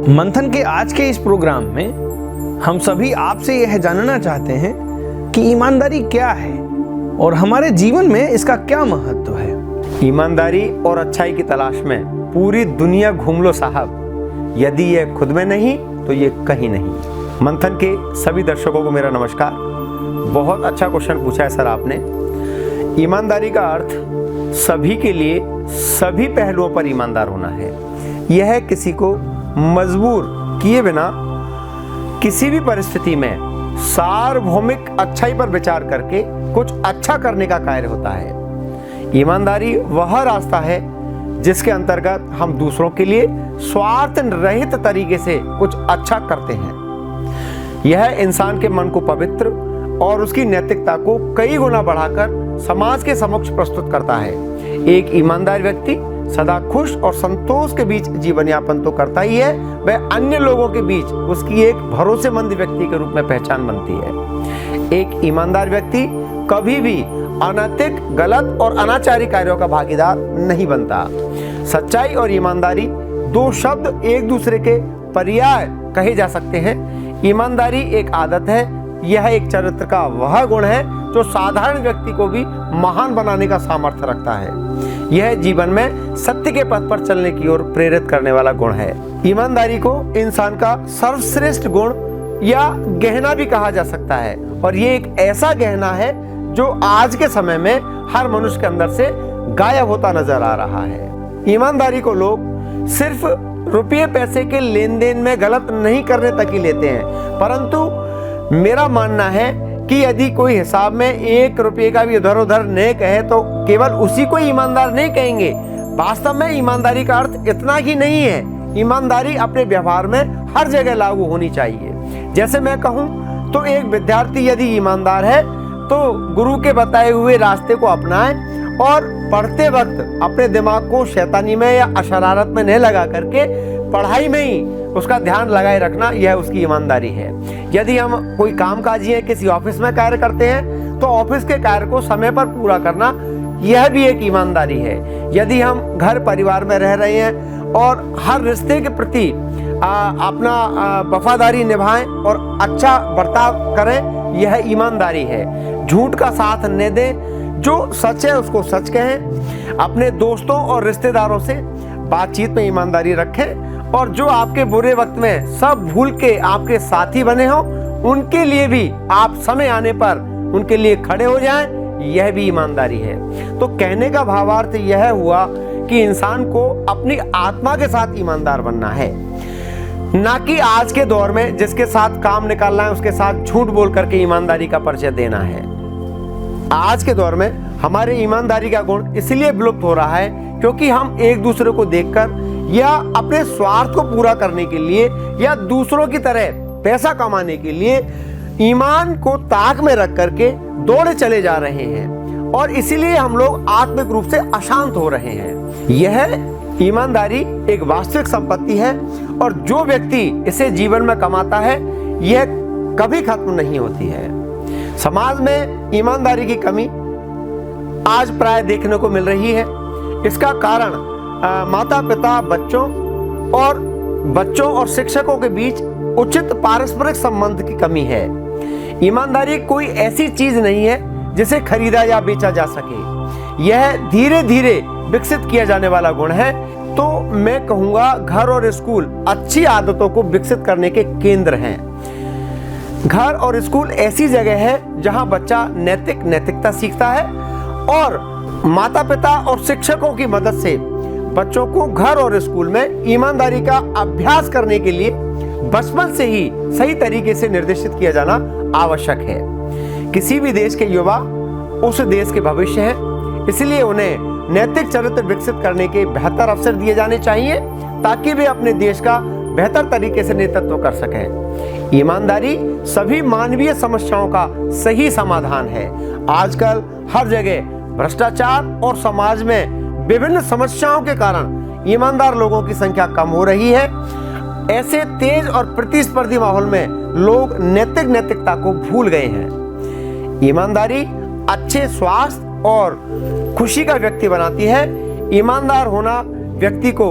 मंथन के आज के इस प्रोग्राम में हम सभी आपसे यह जानना चाहते हैं कि ईमानदारी क्या है और हमारे जीवन में इसका क्या महत्व है। ईमानदारी और अच्छाई की तलाश में पूरी दुनिया घूम लो साहब, यदि ये खुद में नहीं तो ये कहीं नहीं। मंथन के सभी दर्शकों को मेरा नमस्कार। बहुत अच्छा क्वेश्चन पूछा है सर आपने। ईमानदारी का अर्थ सभी के लिए सभी पहलुओं पर ईमानदार होना है। यह किसी को मजबूर किए बिना किसी भी परिस्थिति में सार्वभौमिक अच्छाई पर विचार करके कुछ अच्छा करने का कार्य होता है। ईमानदारी वह रास्ता है जिसके अंतर्गत हम दूसरों के लिए स्वार्थ रहित तरीके से कुछ अच्छा करते हैं। यह इंसान के मन को पवित्र और उसकी नैतिकता को कई गुना बढ़ाकर समाज के समक्ष प्रस्तुत करता है। एक ईमानदार व्यक्ति सदा खुश और संतोष के बीच जीवन यापन तो करता ही है, वह अन्य लोगों के बीच उसकी एक भरोसेमंद व्यक्ति के रूप में पहचान बनती है। एक ईमानदार व्यक्ति कभी भी अनैतिक, गलत और अनाचारी कार्यों का भागीदार नहीं बनता। सच्चाई और ईमानदारी दो शब्द एक दूसरे के पर्याय कहे जा सकते हैं। ईमानदारी एक आदत है, यह एक चरित्र का वह गुण है जो साधारण व्यक्ति को भी महान बनाने का सामर्थ्य रखता है। यह जीवन में सत्य के पथ पर चलने की ओर प्रेरित करने वाला गुण है। ईमानदारी को इंसान का सर्वश्रेष्ठ गुण या गहना भी कहा जा सकता है, और ये एक ऐसा गहना है जो आज के समय में हर मनुष्य के अंदर से गायब होता नजर आ रहा है। ईमानदारी को लोग सिर्फ रुपये पैसे के लेन देन में गलत नहीं करने तक ही लेते हैं, परंतु मेरा मानना है कि यदि कोई हिसाब में 1 रुपये का भी इधर उधर नहीं कहे तो केवल उसी को ईमानदार नहीं कहेंगे। वास्तव में ईमानदारी का अर्थ इतना ही नहीं है। ईमानदारी अपने व्यवहार में हर जगह लागू होनी चाहिए। जैसे मैं कहूँ तो एक विद्यार्थी यदि ईमानदार है तो गुरु के बताए हुए रास्ते को अपनाए और पढ़ते वक्त अपने दिमाग को शैतानी में या शरारत में नहीं लगा करके पढ़ाई में ही उसका ध्यान लगाए रखना, यह उसकी ईमानदारी है। यदि हम कोई कामकाजी है, किसी ऑफिस में कार्य करते हैं तो ऑफिस के कार्य को समय पर पूरा करना, यह भी एक ईमानदारी है। यदि हम घर परिवार में रह रहे हैं और हर रिश्ते के प्रति अपना वफादारी निभाएं और अच्छा बर्ताव करें, यह ईमानदारी है। झूठ का साथ न दें, जो सच है उसको सच कहें। अपने दोस्तों और रिश्तेदारों से बातचीत में ईमानदारी रखें, और जो आपके बुरे वक्त में सब भूल के आपके साथी बने हो, उनके लिए भी आप समय आने पर उनके लिए खड़े हो जाएं, यह भी ईमानदारी है। तो कहने का भावार्थ यह हुआ कि इंसान को अपनी आत्मा के साथ ईमानदार बनना है, ना कि आज के दौर में जिसके साथ काम निकालना है उसके साथ झूठ बोल करके ईमानदारी का परिचय देना है। आज के दौर में हमारे ईमानदारी का गुण इसलिए विलुप्त हो रहा है क्योंकि हम एक दूसरे को देखकर या अपने स्वार्थ को पूरा करने के लिए या दूसरों की तरह पैसा कमाने के लिए ईमान को ताक में रख करके दौड़े चले जा रहे हैं, और इसीलिए हम लोग आत्मिक रूप से अशांत हो रहे हैं। यह ईमानदारी एक वास्तविक संपत्ति है, और जो व्यक्ति इसे जीवन में कमाता है यह कभी खत्म नहीं होती है। समाज में ईमानदारी की कमी आज प्राय देखने को मिल रही है। इसका कारण माता पिता बच्चों और शिक्षकों के बीच उचित पारस्परिक संबंध की कमी है। ईमानदारी कोई ऐसी चीज नहीं है जिसे खरीदा या बेचा जा सके। यह धीरे धीरे विकसित किया जाने वाला गुण है। तो मैं कहूँगा घर और स्कूल अच्छी आदतों को विकसित करने के केंद्र हैं। घर और स्कूल ऐसी जगह है जहाँ बच्चा नैतिकता सीखता है, और माता पिता और शिक्षकों की मदद से बच्चों को घर और स्कूल में ईमानदारी का अभ्यास करने के लिए बचपन से ही सही तरीके से निर्देशित किया जाना आवश्यक है। किसी भी देश के युवा उस देश के भविष्य हैं, इसलिए उन्हें नैतिक चरित्र विकसित करने के बेहतर अवसर दिए जाने चाहिए ताकि वे अपने देश का बेहतर तरीके से नेतृत्व कर सकें। ईमानदारी सभी मानवीय समस्याओं का सही समाधान है। आजकल हर जगह भ्रष्टाचार और समाज में विभिन्न समस्याओं के कारण ईमानदार लोगों की संख्या कम हो रही है। ऐसे तेज और प्रतिस्पर्धी माहौल में लोग नैतिकता को भूल गए हैं। ईमानदारी अच्छे स्वास्थ्य और खुशी का व्यक्ति बनाती है। ईमानदार होना व्यक्ति को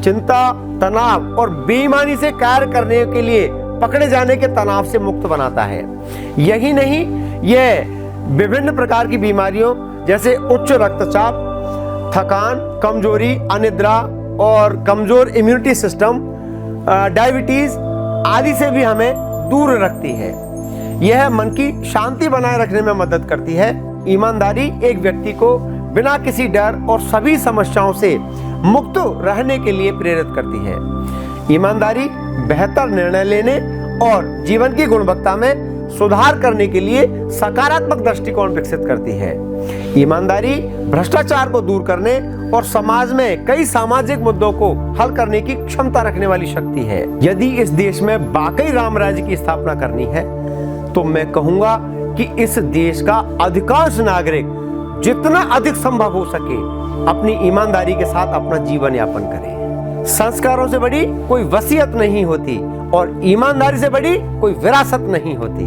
चिंता, तनाव और बेईमानी से कार्य करने के लिए पकड़े जाने के तनाव से मुक्त बनाता है। यही नहीं, यह विभिन्न प्रकार की बीमारियों जैसे उच्च रक्तचाप, थकान, कमजोरी, अनिद्रा और कमजोर इम्यूनिटी सिस्टम, डायबिटीज आदि से भी हमें दूर रखती है। यह मन की शांति बनाए रखने में मदद करती है। ईमानदारी एक व्यक्ति को बिना किसी डर और सभी समस्याओं से मुक्त रहने के लिए प्रेरित करती है। ईमानदारी बेहतर निर्णय लेने और जीवन की गुणवत्ता में सुधार करने के लिए सकारात्मक दृष्टिकोण विकसित करती है। ईमानदारी भ्रष्टाचार को दूर करने और समाज में कई सामाजिक मुद्दों को हल करने की क्षमता रखने वाली शक्ति है। यदि इस देश में वाकई राम राज्य की स्थापना करनी है तो मैं कहूंगा कि इस देश का अधिकांश नागरिक जितना अधिक संभव हो सके अपनी ईमानदारी के साथ अपना जीवन यापन करें। संस्कारों से बड़ी कोई वसीयत नहीं होती और ईमानदारी से बड़ी कोई विरासत नहीं होती।